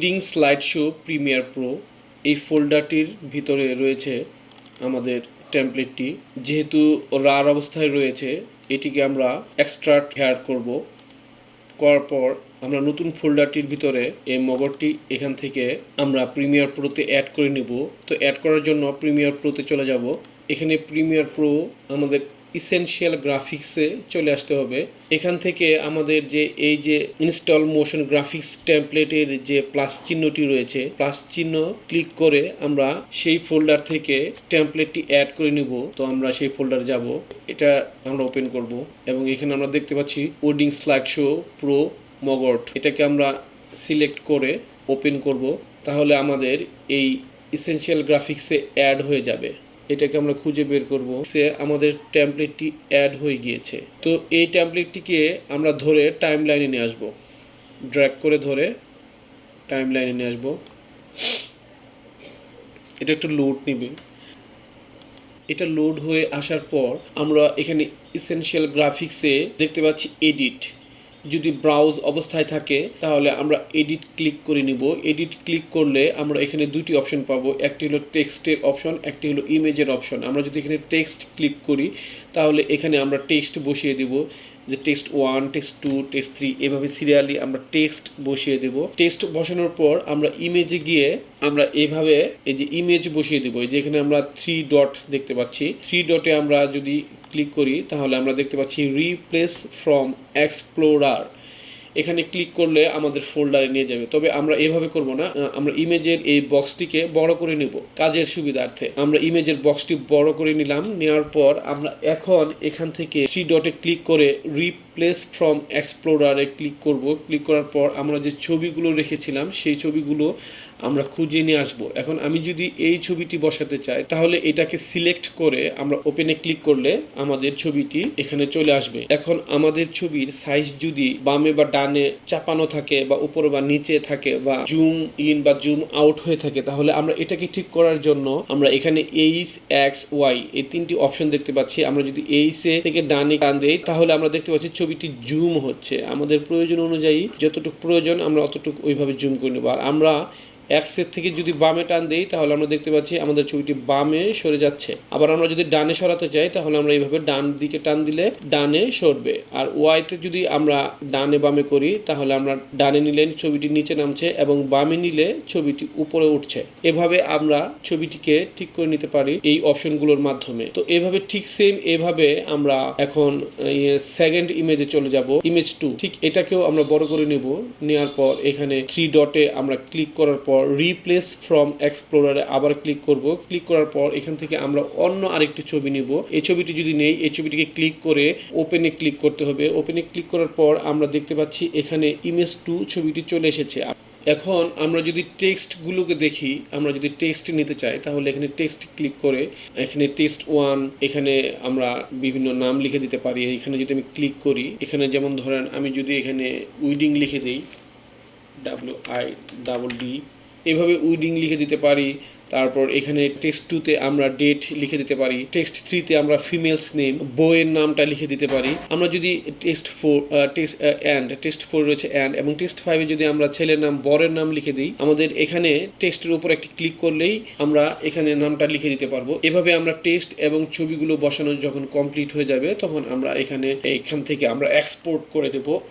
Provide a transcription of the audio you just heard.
Weeding slide show Premiere Pro এই ফোল্ডারটির ভিতরে রয়েছে আমাদের টেমপ্লেটটি। যেহেতু রার অবস্থায় রয়েছে, এটিকে আমরা এক্সট্রাক্ট হেয়ার করার পর আমরা নতুন ফোল্ডারটির ভিতরে এই মগরটি এখান থেকে আমরা প্রিমিয়ার প্রোতে অ্যাড করে নিব। তো অ্যাড করার জন্য প্রিমিয়ার প্রোতে চলে যাব। এখানে প্রিমিয়ার প্রো আমাদের ইসেনশিয়াল গ্রাফিক্সে চলে আসতে হবে। এখান থেকে আমাদের যে এই যে ইনস্টল মোশন গ্রাফিক্স টেমপ্লেটের যে প্লাস চিহ্নটি রয়েছে, প্লাস চিহ্ন ক্লিক করে আমরা সেই ফোল্ডার থেকে টেমপ্লেটটি অ্যাড করে নিব। তো আমরা সেই ফোল্ডারে যাব, এটা আমরা ওপেন করব এবং এখানে আমরা দেখতে পাচ্ছি উইডিং স্লাইড শো প্রো মগট। এটাকে আমরা সিলেক্ট করে ওপেন করব, তাহলে আমাদের এই ইসেনশিয়াল গ্রাফিক্সে অ্যাড হয়ে যাবে। এটাকে আমরা খুঁজে বের করব, সে আমাদের টেমপ্লেটটি অ্যাড হয়ে গিয়েছে। তো এই টেমপ্লেটটিকে আমরা ধরে টাইম লাইনে নিয়ে আসবো, ড্র্যাগ করে ধরে টাইম লাইনে নিয়ে আসবো। এটা একটু লোড নেবে। এটা লোড হয়ে আসার পর আমরা এখানে ইসেনশিয়াল গ্রাফিক্সে দেখতে পাচ্ছি এডিট। যদি ব্রাউজ অবস্থায় থাকে তাহলে আমরা এডিট ক্লিক করে নিব। এডিট ক্লিক করলে আমরা এখানে দুটি অপশন পাবো, একটি হলো টেক্সটের অপশন, একটি হলো ইমেজের অপশন। আমরা যদি এখানে টেক্সট ক্লিক করি তাহলে এখানে আমরা টেক্সট বসিয়ে দেব, যে টেক্সট 1, টেক্সট 2, টেক্সট 3 এভাবে সিরিয়ালি আমরা টেক্সট বসিয়ে দেব। টেক্সট বসানোর পর আমরা ইমেজে গিয়ে আমরা এইভাবে এই যে ইমেজ বসিয়ে দেব। এই যে এখানে আমরা 3 ডট দেখতে পাচ্ছি, 3 ডটে আমরা যদি ক্লিক করি তাহলে আমরা দেখতে পাচ্ছি রিপ্লেস ফ্রম এক্সপ্লোরার। এখানে ক্লিক করলে আমাদের ফোল্ডারে নিয়ে যাবে। তবে আমরা এভাবে করব না, আমরা ইমেজের এই বক্সটিকে বড় করে নিব কাজের সুবিধার্থে। আমরা ইমেজের বক্সটি বড় করে নিলাম। নেওয়ার পর আমরা এখন এখান থেকে 3 ডটে ক্লিক করে রিপ্লেস ফ্রম এক্সপ্লোরারে ক্লিক করব। ক্লিক করার পর আমরা যে ছবিগুলো রেখেছিলাম সেই ছবিগুলো আমরা খুঁজে নিয়ে আসবো। এখন আমি যদি এই ছবিটি বসাতে চাই তাহলে এটাকে সিলেক্ট করে আমরা ওপেনে ক্লিক করলে আমাদের ছবিটি এখানে চলে আসবে। এখন আমাদের ছবির সাইজ যদি বামে বা ডানে চাপানো থাকে বা উপরে বা নিচে থাকে বা জুম ইন বা জুম আউট হয়ে থাকে, তাহলে আমরা এটাকে ঠিক করার জন্য আমরা এখানে এইচ, এক্স, ওয়াই এই তিনটি অপশন দেখতে পাচ্ছি। আমরা যদি এইচে থেকে ডানে টান দেই তাহলে আমরা দেখতে পাচ্ছি ছবিটি জুম হচ্ছে। আমাদের প্রয়োজন অনুযায়ী যতটুকু প্রয়োজন আমরা অতটুকু ওইভাবে জুম করে নেব। আর আমরা এক্সের থেকে যদি বামে টান দেই তাহলে আমরা দেখতে পাচ্ছি আমাদের ছবিটি বামে সরে যাচ্ছে। আবার আমরা যদি ডানে সরাতে চাই তাহলে আমরা এইভাবে ডান দিকে টান দিলে ডানে সরবে। আর ওয়াইতে যদি আমরা ডানে বামে করি তাহলে আমরা ডানে নিলে ছবিটি নিচে নামছে এবং বামে নিলে ছবিটি উপরে উঠছে। এভাবে আমরা ছবিটিকে ঠিক করে নিতে পারি এই অপশনগুলোর মাধ্যমে। তো এভাবে ঠিক সেম এভাবে আমরা এখন সেকেন্ড ইমেজে চলে যাব, ইমেজ 2। ঠিক এটাকেও আমরা বড় করে নেব। নেওয়ার পর এখানে 3 ডটে আমরা ক্লিক করার পর রিপ্লেস ফ্রম এক্সপ্লোরারে আবার ক্লিক করব। ক্লিক করার পর এখান থেকে আমরা অন্য আরেকটি ছবি নিব। এই ছবিটি যদি নেই, এই ছবিটিকে ক্লিক করে ওপেনে ক্লিক করতে হবে। ওপেনে ক্লিক করার পর আমরা দেখতে পাচ্ছি এখানে ইমেজ 2 ছবিটি চলে এসেছে। এখন আমরা যদি টেক্সটগুলোকে দেখি, আমরা যদি টেক্সট নিতে চাই তাহলে এখানে টেক্সট ক্লিক করে এখানে টেক্সট 1 এখানে আমরা বিভিন্ন নাম লিখে দিতে পারি। এখানে যদি আমি ক্লিক করি, এখানে যেমন ধরেন আমি যদি এখানে উইডিং লিখে দিই, WIDD, এভাবে উইডিং লিখে দিতে পারি। তারপর এখানে টেক্সট 2তে আমরা ডেট লিখে দিতে পারি। টেক্সট 3তে আমরা ফিমেলস নেম, বইয়ের নামটা লিখে দিতে পারি। আমরা যদি টেক্সট 4 রয়েছে অ্যান্ড এবং টেক্সট 5এ যদি আমরা ছেলের নাম বরের নাম লিখে দিই, আমাদের এখানে টেক্সটের উপর একটি ক্লিক করলেই আমরা এখানে নামটা লিখে দিতে পারবো। এভাবে আমরা টেক্সট এবং ছবিগুলো বসানো যখন কমপ্লিট হয়ে যাবে তখন আমরা এখান থেকে আমরা এক্সপোর্ট করে দেব।